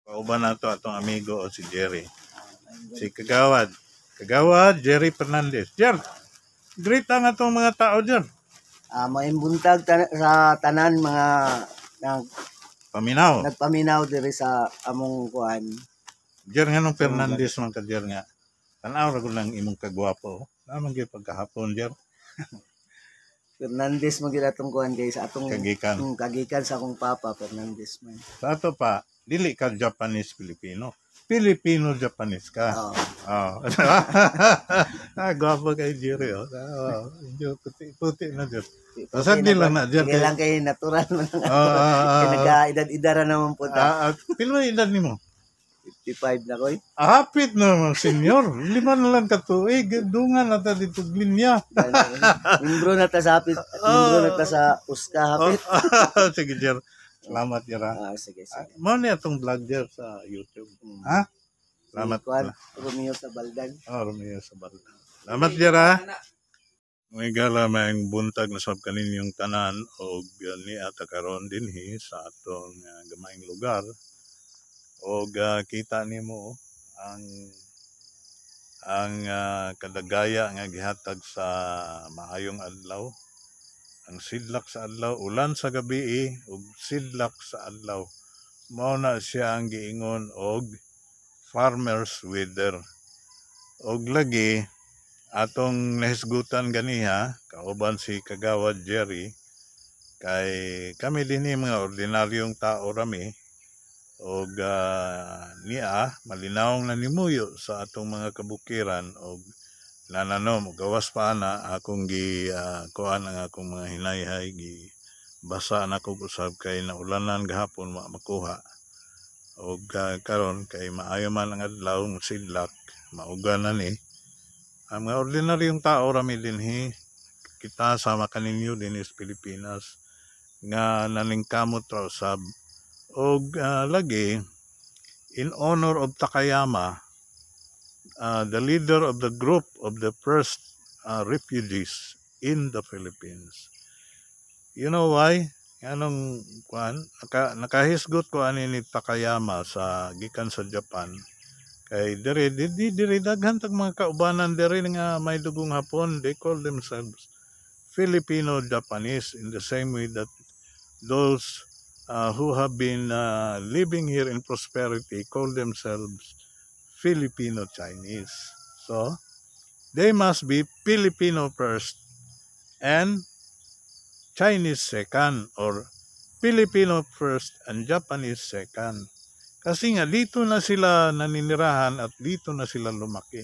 Kauban na to atong amigo o si Jerry. Si Kagawad. Kagawad, Jerry Fernandez. Jer, greet ang atong mga tao dyan. Maayong buntag sa tanan mga Paminaw. nagpaminaw diri sa among kuan. Jer nga nung Fernandez man ka Jer nga. Tanaw ra ko lang imong kagwapo. Naman gyud pagkahapon Jer. Fernandez mo gid atong kuan kay sa atong Kagikan. kagikan sa akong papa Fernandez man. Sa ato pa, dili ka Japanese-Filipino. Filipino-Japanese ka. Oo. Gwapo kay Jerry. Puti na Jer. Basta di lang na Jer. Sige lang kay natural man ang nagka-edad-edara naman po ta. Pilo edad nimo? 55 na koy. Hapit na mga senyor. 5 na lang katuig. Dungan na ta dito linya. Mimbro na ta sa hapit. Mimbro na ta sa uska hapit. Sige Jer. Salamat Jer. Sige. Mao ni atong vlog Jer sa YouTube. Ha? Salamat. Kuan Romeo sa Baldan. Romeo sa Baldan. Salamat Jer. May gala may buntag na sab kaninyong tanan og ni ata karon dinhi sa atong gamayng lugar. Og kita nimo ang kadagaya nga gihatag sa maayong adlaw. Ang sidlak sa adlaw, ulan sa gabi ug sidlak sa adlaw. Mao na siya ang giingon og farmer's weather. Og lagi atong nahisgutan ganiha kauban si Kagawad Jerry kay kami dinhi mga ordinaryong tao rami. Og niya malinawong nanimuyo sa atong mga kabukiran og nananom gawas pa na akong kuan ang akong mga hinayhay gi basa na ko usab kay naulanan gahapon makuha og karon kay maayo man ang adlaw sidlak maugan na ni ang mga ordinaryong tao rami dinhi kita sama kaninyo dinhi sa Pilipinas nga naningkamot ra usab. Og lagi, in honor of Takayama, the leader of the group of the first refugees in the Philippines. You know why? Anong kuan? Nakahisgot ko ani ni Takayama sa gikan sa Japan. Kay diri daghan tag mga kaubanan diri nga may dugong Hapon. They call themselves Filipino-Japanese in the same way that those who have been living here in prosperity call themselves Filipino-Chinese. So, they must be Filipino first and Chinese second or Filipino first and Japanese second. Kasi nga dito na sila naninirahan at dito na sila lumaki.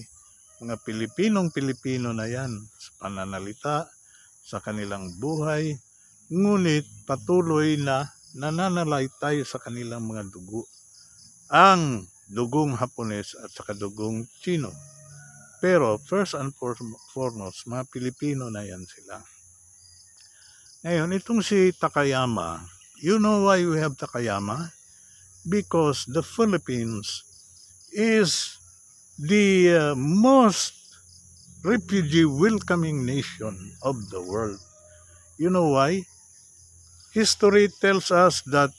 Mga Pilipinong-Pilipino na yan sa pananalita, sa kanilang buhay, ngunit patuloy na nananalaytay sa kanilang mga dugo. Ang dugong Hapones at saka dugong Chino. Pero first and foremost, mga Pilipino na yan sila. Ngayon, itong si Takayama, you know why we have Takayama? Because the Philippines is the most refugee welcoming nation of the world. You know why? History tells us that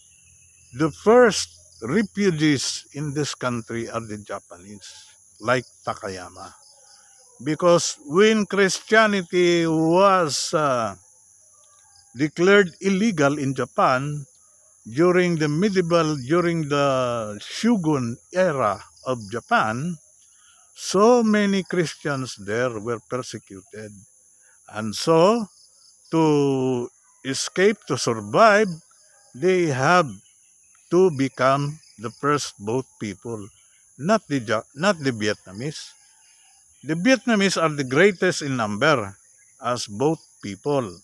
the first refugees in this country are the Japanese, like Takayama. Because when Christianity was declared illegal in Japan during the Shogun era of Japan, so many Christians there were persecuted. And so, to escape, to survive, they have to become the first boat people, not the Vietnamese. The Vietnamese are the greatest in number as boat people,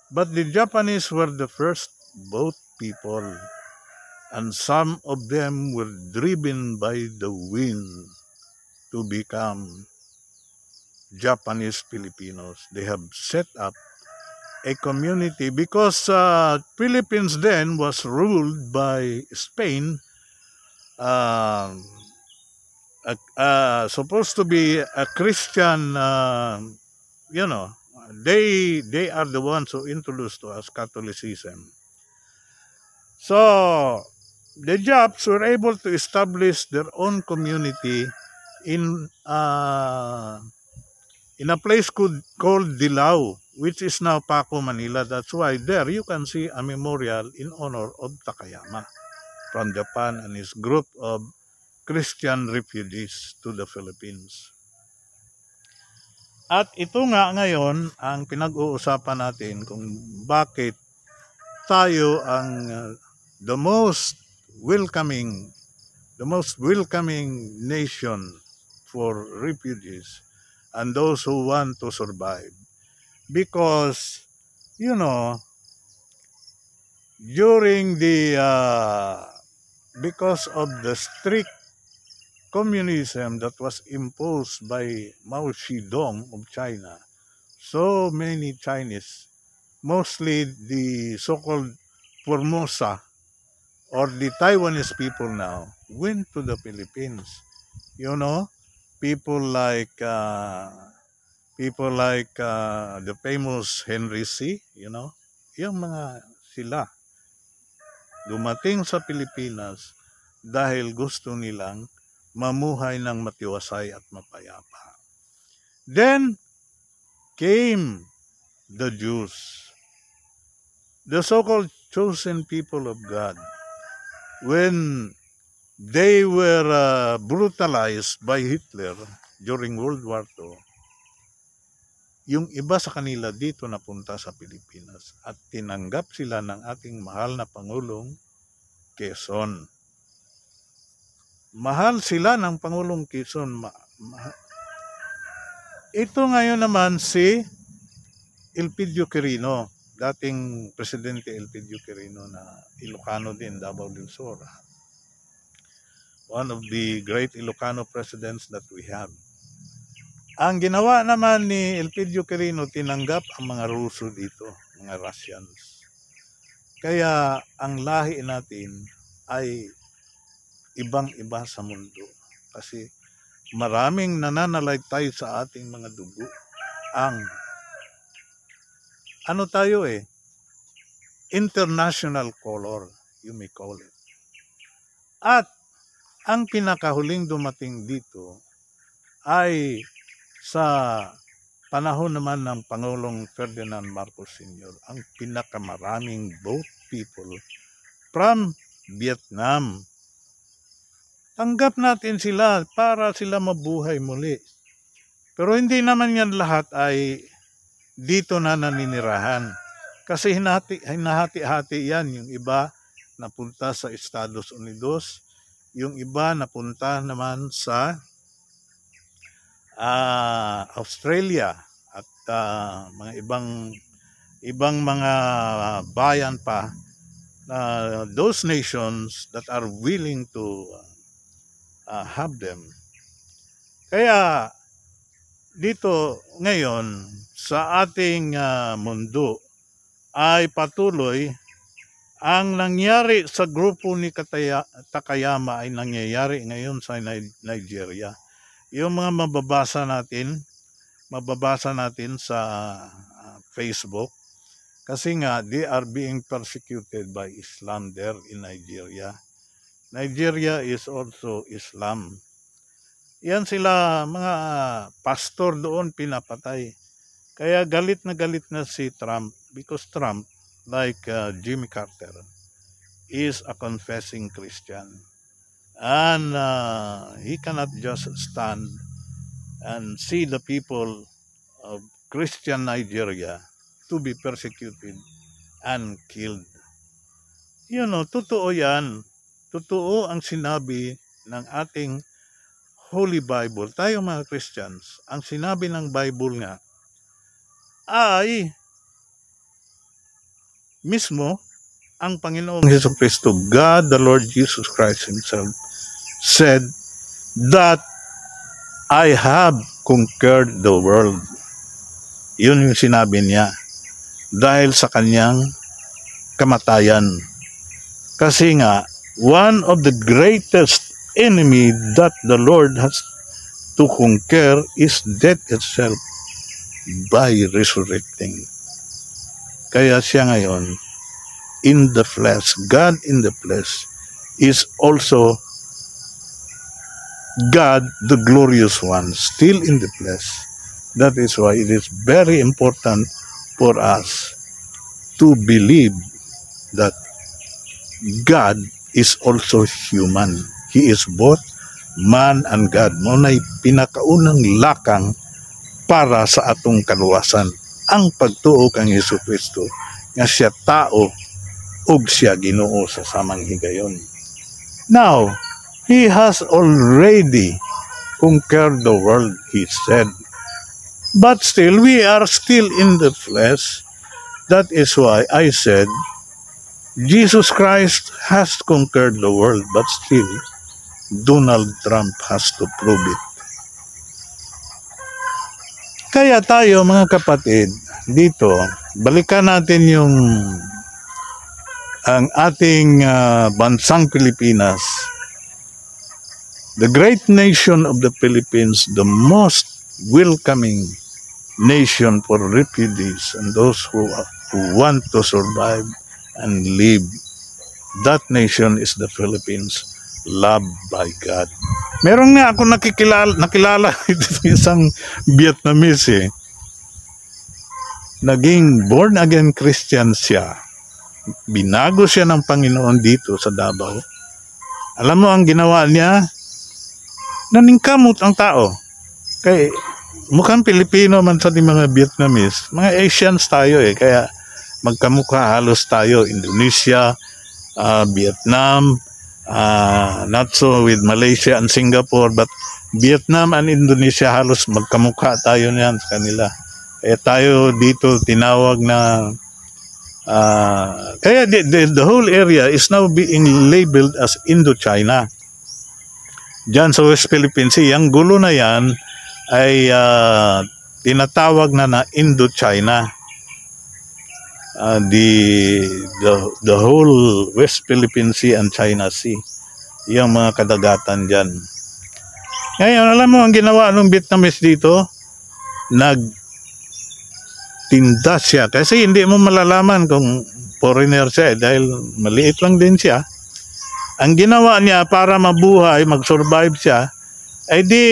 but the Japanese were the first boat people, and some of them were driven by the wind to become Japanese Filipinos. They have set up a community because Philippines then was ruled by Spain, supposed to be a Christian, they are the ones who introduced to us Catholicism. So the Japs were able to establish their own community in a place called Dilao, which is now Paco, Manila. That's why there you can see a memorial in honor of Takayama from Japan and his group of Christian refugees to the Philippines. At ito nga ngayon ang pinag-uusapan natin kung bakit tayo ang the most welcoming nation for refugees and those who want to survive. Because, during because of the strict communism that was imposed by Mao Zedong of China, so many Chinese, mostly the so-called Formosa or the Taiwanese people now, went to the Philippines. People like the famous Henry C. Yung mga sila dumating sa Pilipinas dahil gusto nilang mamuhay ng matiwasay at mapayapa. Then came the Jews, the so-called chosen people of God. When they were brutalized by Hitler during World War II, yung iba sa kanila dito napunta sa Pilipinas at tinanggap sila ng ating mahal na Pangulong Quezon. Mahal sila ng Pangulong Quezon. Ito ngayon naman si Elpidio Quirino, dating Presidente Elpidio Quirino na Ilocano din, Davao del Sur. One of the great Ilocano presidents that we have. Ang ginawa naman ni Elpidio Quirino, tinanggap ang mga Ruso dito, mga Russians. Kaya ang lahi natin ay ibang-iba sa mundo. Kasi maraming nananalaytay sa ating mga dugo. Tayo international color, you may call it. At ang pinakahuling dumating dito ay sa panahon naman ng Pangulong Ferdinand Marcos Sr., ang pinakamaraming boat people from Vietnam. Tanggap natin sila para sila mabuhay muli. Pero hindi naman yan lahat ay dito na naninirahan. Kasi hinahati-hati yan. Yung iba napunta sa Estados Unidos, yung iba napunta naman sa Australia at mga ibang mga bayan pa, those nations that are willing to have them. Kaya dito ngayon sa ating mundo ay patuloy ang nangyari sa grupo ni Takayama ay nangyayari ngayon sa Nigeria. Yung mga mababasa natin sa Facebook, kasi nga they are being persecuted by Islam there in Nigeria. Nigeria is also Islam. Yan sila, mga pastor doon pinapatay. Kaya galit na si Trump because Trump, like Jimmy Carter, is a confessing Christian. And he cannot just stand and see the people of Christian Nigeria to be persecuted and killed. Totoo yan. Totoo ang sinabi ng ating Holy Bible. Tayo mga Christians, ang sinabi ng Bible nga ay mismo ang Panginoong Jesucristo, God the Lord Jesus Christ Himself, said that I have conquered the world. Yun yung sinabi niya dahil sa kanyang kamatayan. Kasi nga, one of the greatest enemy that the Lord has to conquer is death itself by resurrecting. Kaya siya ngayon, in the flesh, God in the flesh, is also God, the glorious one, still in the flesh. That is why it is very important for us to believe that God is also human. He is both man and God. Muna'y pinakaunang lakang para sa atong kaluwasan. Ang pagtuo kang Jesucristo nga siya tao ug siya Ginoo sa samang higayon. Now, He has already conquered the world, He said. But still, we are still in the flesh. That is why I said, Jesus Christ has conquered the world, but still, Donald Trump has to prove it. Kaya tayo, mga kapatid, dito, balikan natin ang ating bansang Pilipinas. The great nation of the Philippines, the most welcoming nation for refugees and those who want to survive and live. That nation is the Philippines, loved by God. Meron nga ako nakilala isang Vietnamese Naging born again Christian siya. Binago siya ng Panginoon dito sa Davao. Alam mo ang ginawa niya? Naningkamot ang tao. Kaya mukhang Pilipino man sa mga Vietnamese, mga Asians tayo kaya magkamukha halos tayo, Indonesia, Vietnam, not so with Malaysia and Singapore, but Vietnam and Indonesia halos magkamukha tayo niyan sa kanila. Kaya tayo dito tinawag na kaya the whole area is now being labeled as Indochina. Diyan sa West Philippines, yung gulo na yan ay tinatawag na Indochina. The whole West Philippine Sea and China Sea. Yung mga kadagatan dyan. Ngayon, alam mo ang ginawa ng Vietnamese dito? Nagtinda siya. Kasi hindi mo malalaman kung foreigner siya dahil maliit lang din siya. Ang ginawa niya para mabuhay, mag-survive siya, ay di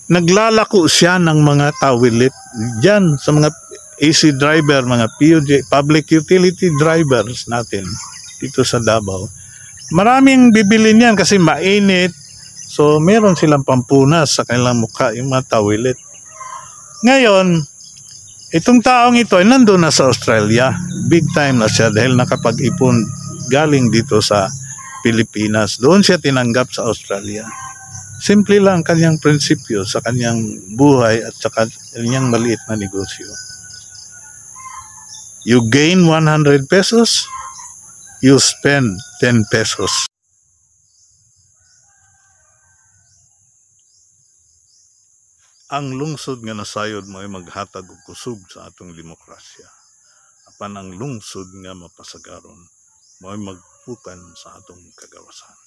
naglalako siya ng mga tawilit dyan sa mga AC driver, mga PUJ, public utility drivers natin dito sa Davao. Maraming bibili niyan kasi mainit. So meron silang pampunas sa kanilang mukha, yung mga tawilit. Ngayon, itong taong ito ay nandun na sa Australia. Big time na siya dahil nakapag-ipon galing dito sa Pilipinas. Doon siya tinanggap sa Australia. Simple lang kanyang prinsipyo sa kanyang buhay at sa kanyang maliit na negosyo. You gain 100 pesos, you spend 10 pesos. Ang lungsod nga nasayod mo ay maghatag og kusog sa atong demokrasya. Apan ang lungsod nga mapasagaron mo ay magpukan sa atong kagawasan.